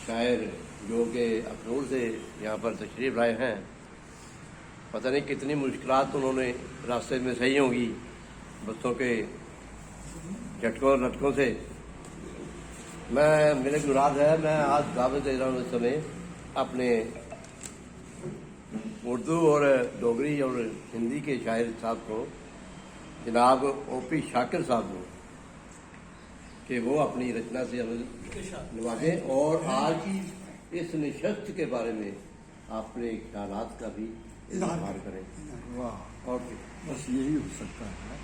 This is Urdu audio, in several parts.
شاعر جو کہ اخنور سے یہاں پر تشریف لائے ہیں، پتہ نہیں کتنی مشکلات انہوں نے راستے میں سہی ہوں گی، بسوں کے جھٹکوں اور لٹکوں سے۔ میرے مراد ہے، میں آج دعوت دے رہا ہوں اس سمے اپنے اردو اور ڈوگری اور ہندی کے شاعر صاحب کو، جناب او پی شاکر صاحب کو، کہ وہ اپنی رچنا سے ہمیں نوازیں اور آج کی اس نشست کے بارے میں اپنے خیالات کا بھی اظہار کریں۔ واہ، اور بس یہی ہو سکتا ہے۔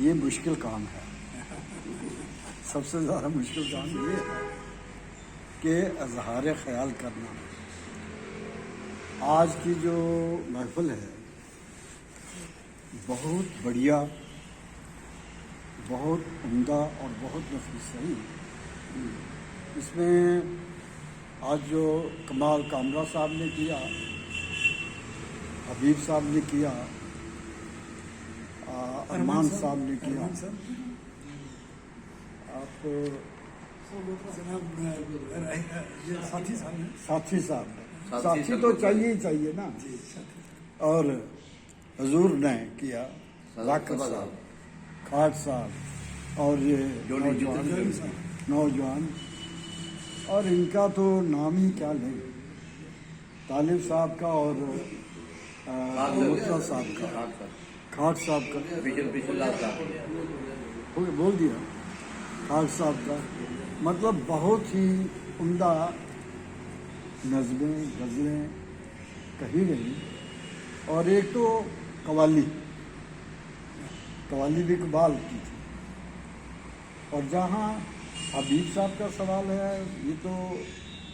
یہ مشکل کام ہے، سب سے زیادہ مشکل کام یہ ہے کہ اظہار خیال کرنا۔ آج کی جو محفل ہے بہت بڑھیا، بہت عمدہ اور بہت نفیس ہے۔ اس میں آج جو کمال کامرا صاحب نے کیا، حبیب صاحب نے کیا، ارمان صاحب نے کیا، آپ ساتھی صاحب، ساتھی تو چاہیے ہی چاہیے نا، اور حضور نے کیا، ذاکر صاحب، کھاٹ صاحب، اور یہ نوجوان، اور ان کا تو نام ہی کیا لیں، طالب صاحب کا اور مطلع صاحب کا، کھاٹ صاحب کا، بول دیا، کھاٹ صاحب کا، مطلب بہت ہی عمدہ نظمیں غزلیں کہی گئی۔ اور ایک تو قوالی بھی اقبال کی تھی۔ اور جہاں حبیب صاحب کا سوال ہے، یہ تو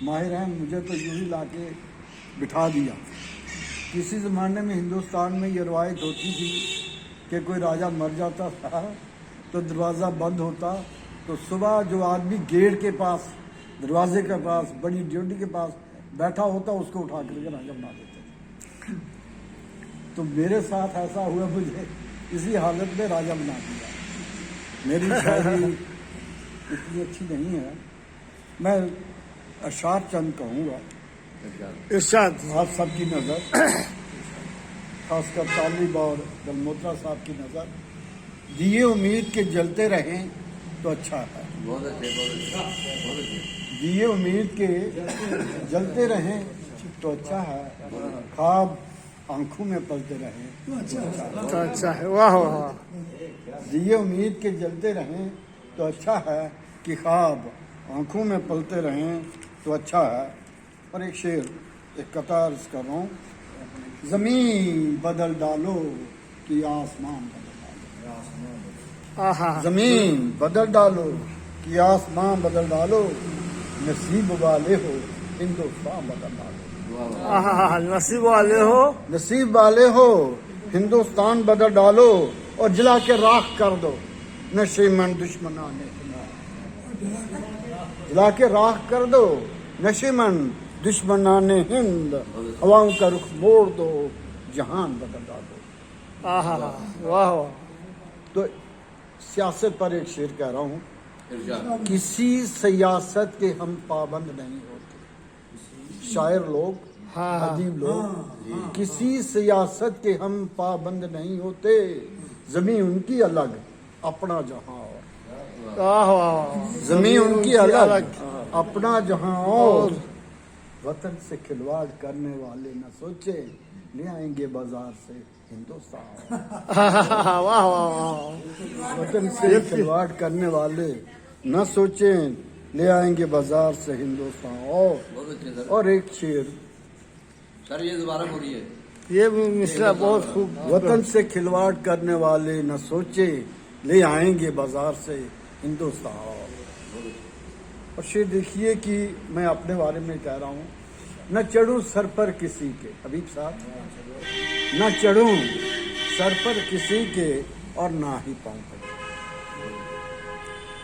ماہر ہیں، مجھے تو یوں ہی لا کے بٹھا دیا۔ کسی زمانے میں ہندوستان میں یہ روایت ہوتی تھی کہ کوئی راجہ مر جاتا تھا تو دروازہ بند ہوتا، تو صبح جو آدمی گیٹ کے پاس، دروازے کے پاس، بڑی ڈیوٹی کے پاس بیٹھا ہوتا، اس کو اٹھا کر کے راجہ بنا دیتے تھے۔ تو میرے ساتھ ایسا ہوا، مجھے اسی حالت میں راجہ بنا دیا۔ میری شاعری اتنی اچھی نہیں ہے، میں اشعار چند کہوں گا ارشاد۔ آپ سب کی نظر، خاص کر طالب اور دلموترا صاحب کی نظر، دیے امید کے جلتے رہیں تو اچھا ہے۔ بہت اچھے، بہت اچھے۔ دیے امید کے جلتے رہیں تو اچھا ہے، خواب آنکھوں میں پلتے رہیں تو اچھا ہے۔ واہ واہ، دیے امید کے جلتے رہیں تو اچھا ہے، کہ خواب آنکھوں میں پلتے رہیں تو اچھا ہے۔ اور ایک شعر، ایک قطع عرض کر رہا ہوں، زمین بدل ڈالو کہ آسمان بدل ڈالو، زمین بدل ڈالو کہ آسمان بدل ڈالو، نصیب والے ہو ہندوستان بدل ڈالو، نصیب والے ہو، نصیب والے ہو ہندوستان بدل ڈالو، اور جلا کے راکھ کر دو نشے من دشمنان ہند، جلا کے راکھ کر دو نشے من دشمنان ہند، ہواؤں کا رخ موڑ دو جہان بدل ڈالو۔ واہ واہ، تو سیاست پر ایک شعر کہہ رہا ہوں، ارشاد۔ کسی سیاست کے ہم پابند نہیں ہوتے، شاعر لوگ، ادیب لوگ، کسی سیاست کے ہم پابند نہیں ہوتے، زمین ان کی الگ اپنا جہاں اور، واہ واہ، زمین ان کی الگ اپنا جہاں اور، وطن سے کھلواڑ کرنے والے نہ سوچے لے آئیں گے بازار سے ہندوستان، واہ واہ، وطن سے کھلواڑ کرنے والے نہ سوچیں لے آئیں گے بازار سے ہندوستان اور۔ بہت اچھے سر۔ اور ایک شعر، سر یہ دوبارہ بولیے۔ یہ بھی مصرع بہت خوب۔ وطن سے کھلواڑ کرنے والے نہ سوچے لے آئیں گے بازار سے ہندوستان اور۔ اور شعر دیکھیے کہ میں اپنے بارے میں کہہ رہا ہوں، نہ چڑھوں سر پر کسی کے، حبیب صاحب، نہ چڑھوں سر پر کسی کے اور نہ ہی پاؤں پڑوں،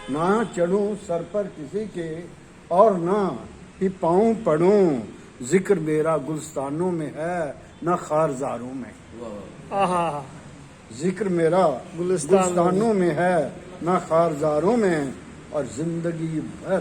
نہ چڑھوں سر پر کسی کے اور نہ ہی پاؤں پڑوں، ذکر میرا گلستانوں میں ہے نہ خارزاروں میں، ذکر میرا گلستانوں میں ہے نہ خارزاروں میں، اور زندگی بھر